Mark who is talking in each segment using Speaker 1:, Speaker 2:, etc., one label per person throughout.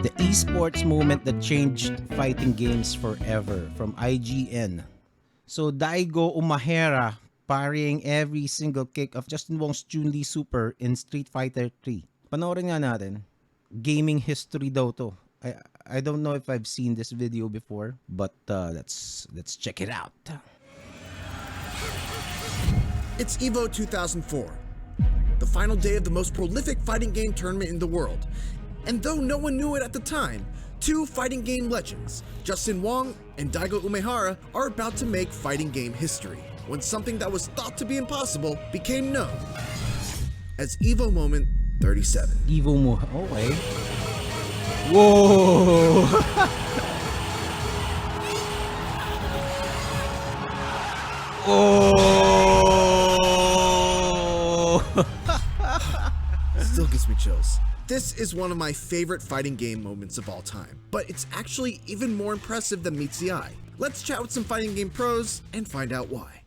Speaker 1: The esports moment that changed fighting games forever from IGN. So Daigo Umahara parrying every single kick of Justin Wong's Chun-Li Super in Street Fighter 3. Panoorin nga natin. Gaming history daw to. I don't know if I've seen this video before, but let's check it out.
Speaker 2: It's EVO 2004, the final day of the most prolific fighting game tournament in the world. And though no one knew it at the time, two fighting game legends, Justin Wong and Daigo Umehara, are about to make fighting game history when something that was thought to be impossible became known as EVO Moment 37.
Speaker 1: EVO mo. Okay. Whoa! Oh!
Speaker 2: Still gives me chills. This is one of my favorite fighting game moments of all time, but it's actually even more impressive than meets the eye. Let's chat with some fighting game pros and find out why.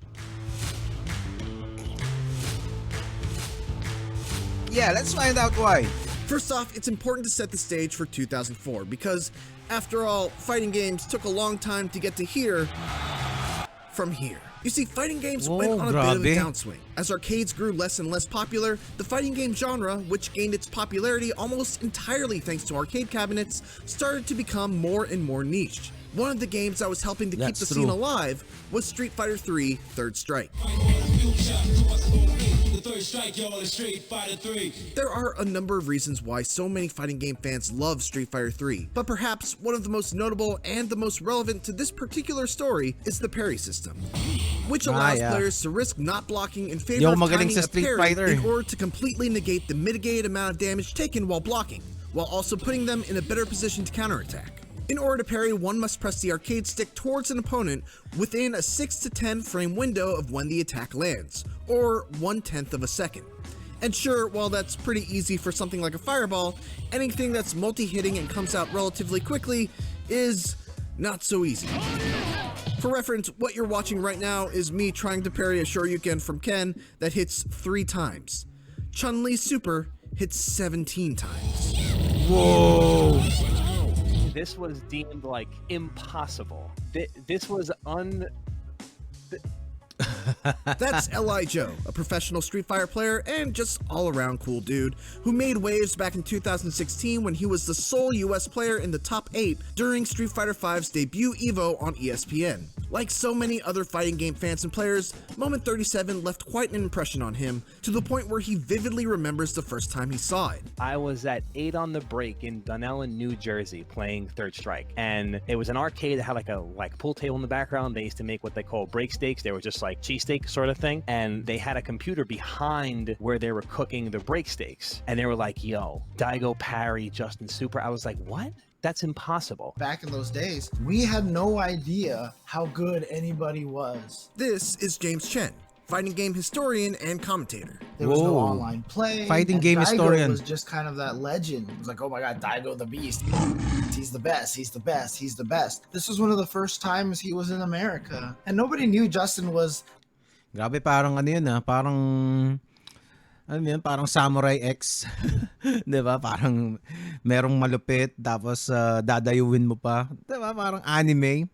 Speaker 1: Yeah, let's find out why.
Speaker 2: First off, it's important to set the stage for 2004 because, after all, fighting games took a long time to get to here from here. You see, fighting games went on a bit of a downswing. As arcades grew less and less popular, the fighting game genre, which gained its popularity almost entirely thanks to arcade cabinets, started to become more and more niched. One of the games that was helping to keep the scene alive was Street Fighter 3 Third Strike. There are a number of reasons why so many fighting game fans love Street Fighter 3, but perhaps one of the most notable and the most relevant to this particular story is the parry system, which allows players to risk not blocking in favor of timing a parry in order to completely negate the mitigated amount of damage taken while blocking, while also putting them in a better position to counterattack. In order to parry, one must press the arcade stick towards an opponent within a 6 to 10 frame window of when the attack lands, or 1/10 of a second. And sure, while that's pretty easy for something like a fireball, anything that's multi-hitting and comes out relatively quickly is not so easy. For reference, what you're watching right now is me trying to parry a Shoryuken from Ken that hits 3 times. Chun-Li's Super hits 17 times.
Speaker 1: Whoa!
Speaker 3: This was deemed like impossible. This was
Speaker 2: That's L.I. Joe, a professional Street Fighter player and just all-around cool dude who made waves back in 2016 when he was the sole US player in the top 8 during Street Fighter V's debut EVO on ESPN. Like so many other fighting game fans and players, Moment 37 left quite an impression on him, to the point where he vividly remembers the first time he saw it.
Speaker 3: I was at 8 on the Break in Dunellen, New Jersey playing Third Strike, and it was an arcade that had like a pool table in the background. They used to make what they call break steaks. They were just like cheesesteak sort of thing, and they had a computer behind where they were cooking the break steaks, and they were like, yo, Daigo parry Justin Super. I was like, what? That's impossible.
Speaker 4: Back in those days, we had no idea how good anybody was.
Speaker 2: This is James Chen, fighting game historian and commentator.
Speaker 4: There was no online play.
Speaker 1: Fighting game
Speaker 4: Daigo
Speaker 1: historian
Speaker 4: was just kind of that legend. It was like, oh my god, Daigo the Beast. He's the best, he's the best, he's the best. This was one of the first times he was in America. And nobody knew Justin was...
Speaker 1: Grabe, parang ano yun parang Samurai X. 'Di ba? Parang merong malupit tapos dadayuin mo pa. 'Di ba? Parang anime.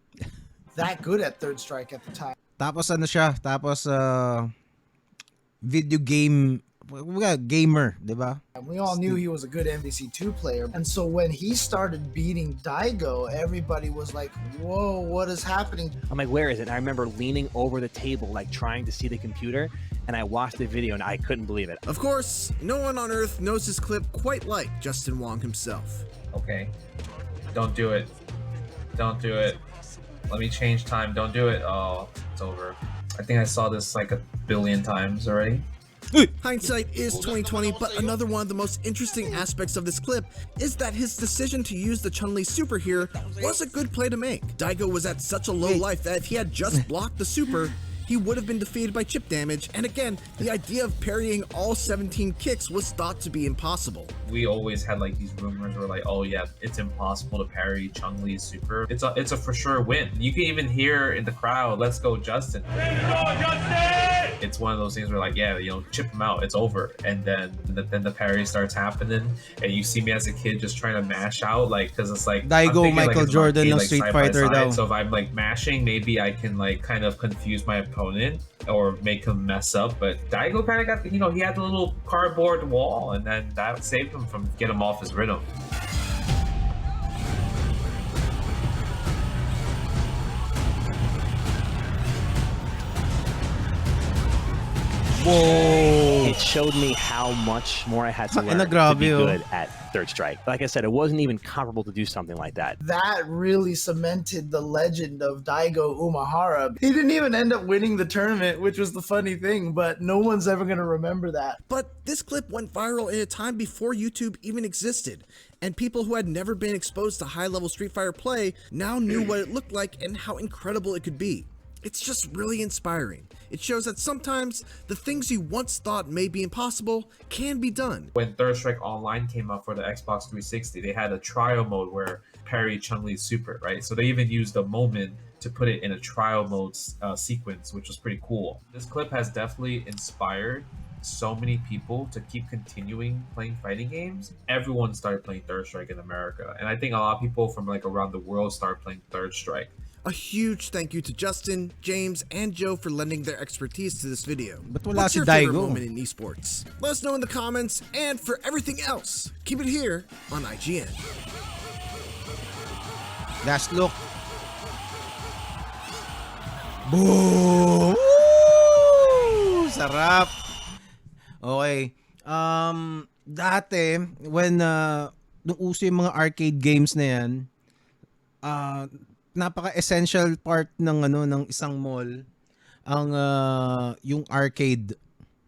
Speaker 4: That good at Third Strike at the time.
Speaker 1: Tapos ano siya? Tapos video game gamer, 'di ba?
Speaker 4: We all knew he was a good MVC2 player. And so when he started beating Daigo, everybody was like, whoa, what is happening?
Speaker 3: I'm like, where is it? And I remember leaning over the table, like trying to see the computer, and I watched the video and I couldn't believe it.
Speaker 2: Of course, no one on earth knows this clip quite like Justin Wong himself.
Speaker 5: Okay, don't do it. Don't do it. Let me change time. Don't do it. Oh, it's over. I think I saw this like a billion times already.
Speaker 2: Hindsight is 2020, but another one of the most interesting aspects of this clip is that his decision to use the Chun-Li Super here was a good play to make. Daigo was at such a low life that if he had just blocked the Super, he would have been defeated by chip damage, and again, the idea of parrying all 17 kicks was thought to be impossible.
Speaker 5: We always had like these rumors where like, oh yeah, it's impossible to parry Chun-Li's super. It's a for sure win. You can even hear in the crowd, "Let's go, Justin!" It's one of those things where like, yeah, you know, chip him out, it's over. And then the parry starts happening, and you see me as a kid just trying to mash out, like, because it's like
Speaker 1: Daigo Michael
Speaker 5: it's an
Speaker 1: Jordan
Speaker 5: arcade,
Speaker 1: ng
Speaker 5: like,
Speaker 1: Street
Speaker 5: side by
Speaker 1: Fighter
Speaker 5: side.
Speaker 1: daw.
Speaker 5: So if I'm like mashing, maybe I can like kind of confuse my opponent or make him mess up. But Daigo kind of got, you know, he had the little cardboard wall, and then that saved him from get him off his rhythm.
Speaker 1: Whoa!
Speaker 3: It showed me how much more I had to learn to
Speaker 1: grabe,
Speaker 3: be
Speaker 1: oh.
Speaker 3: good at third strike. Like I said, it wasn't even comparable to do something like that.
Speaker 4: That really cemented the legend of Daigo Umehara. He didn't even end up winning the tournament, which was the funny thing, but no one's ever going to remember that.
Speaker 2: But this clip went viral in a time before YouTube even existed, and people who had never been exposed to high-level Street Fighter play now knew what it looked like and how incredible it could be. It's just really inspiring. It shows that sometimes the things you once thought may be impossible can be done.
Speaker 5: When Third Strike Online came out for the Xbox 360, they had a trial mode where parry Chun-Li's super, right? So they even used the Momment to put it in a trial mode sequence, which was pretty cool. This clip has definitely inspired so many people to keep continuing playing fighting games. Everyone started playing Third Strike in America, and I think a lot of people from like around the world started playing Third Strike.
Speaker 2: A huge thank you to Justin, James, and Joe for lending their expertise to this video.
Speaker 1: But wala
Speaker 2: What's
Speaker 1: si
Speaker 2: your favorite
Speaker 1: Daigo?
Speaker 2: moment in esports? Let us know in the comments, and for everything else, keep it here on IGN.
Speaker 1: Last look. Boom! Woo! Sarap. Okay. Dati when nung uso yung mga arcade games na yan, napaka-essential part ng ng isang mall ang yung arcade.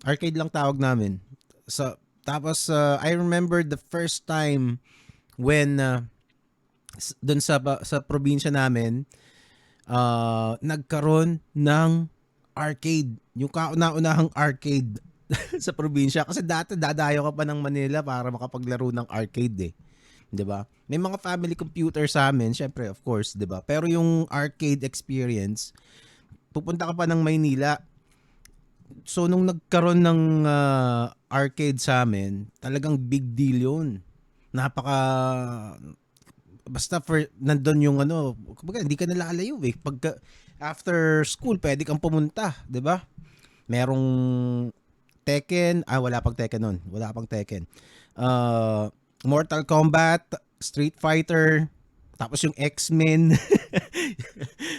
Speaker 1: Arcade lang tawag namin. So tapos I remember the first time when dun sa probinsya namin nagkaroon ng arcade. Yung kauna-unahang arcade sa probinsya kasi dati dadayo ka pa ng Manila para makapaglaro ng arcade eh. 'Di ba? May mga family computer sa amin, syempre of course, 'di ba? Pero yung arcade experience, pupunta ka pa ng Maynila. So nung nagkaroon ng arcade sa amin, talagang big deal 'yun. Basta nandun yung kumbaga hindi ka nalalayo eh. Pagka after school, pwede kang pumunta, 'di ba? Merong Tekken, wala pang Tekken nun. Wala pang Tekken. Mortal Kombat, Street Fighter, tapos yung X-Men.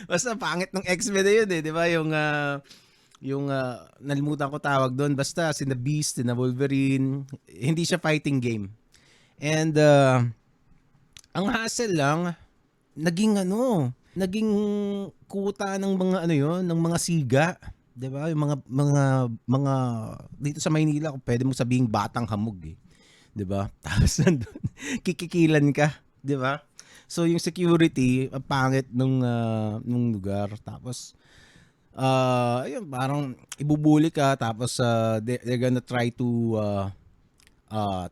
Speaker 1: Basta pangit ng X-Men na yun eh, di ba? Yung nalimutan ko tawag doon. Basta sina Beast, sina Wolverine. Hindi siya fighting game. And ang hassle lang, naging kuta ng mga ng mga siga. 'Di ba? Yung mga dito sa Maynila, kung pwede mong sabihing batang hamog eh. 'Di ba? Tapos nandun, kikikilan ka, 'di ba? So yung security, ang pangit nung lugar. Tapos ayun, parang ibubuli ka, tapos they're gonna try to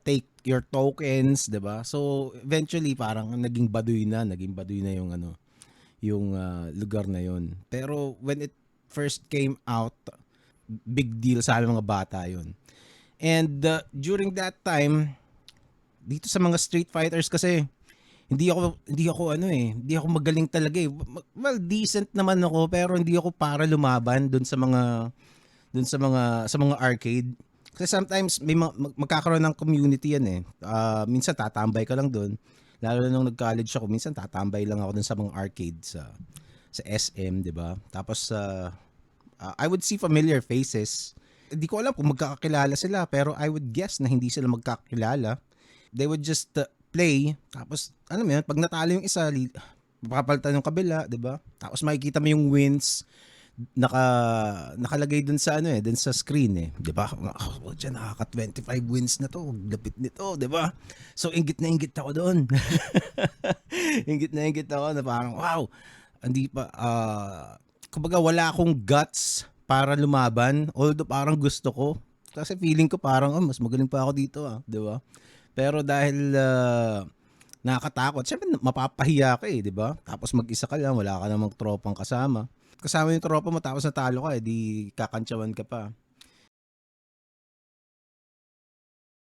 Speaker 1: take your tokens, 'di ba? So eventually parang naging baduy na yung lugar na yun. Pero when it first came out, big deal sa aming mga bata yun. And during that time, dito sa mga Street Fighters kasi hindi ako magaling talaga eh. Well, decent naman ako pero hindi ako para lumaban doon sa mga arcade. Kasi sometimes may magkakaroon ng community yan eh. Minsan tatambay ka lang doon. Lalo na nung nag-college ako, minsan tatambay lang ako doon sa mga arcade sa SM, 'di ba? Tapos I would see familiar faces. Hindi ko alam kung magkakakilala sila, pero I would guess na hindi sila magkakilala. They would just play, tapos alam mo yun, pag natalo yung isa, papalitan yung kabila, 'di ba? Tapos makikita mo yung wins nakalagay dun sa dun sa screen eh, 'di ba? Oh, diyan nakaka 25 wins na to, lapit nito, 'di ba? So inggit na inggit ako doon. Inggit na parang wow. Hindi pa kumbaga wala akong guts para lumaban. Although parang gusto ko. Kasi feeling ko parang, mas magaling pa ako dito di ba? Pero dahil nakakatakot, syempre mapapahiya ka di ba? Tapos mag-isa ka lang, wala ka namang tropang kasama. Kasama yung tropa mo tapos natalo ka, di kakantsawan ka pa.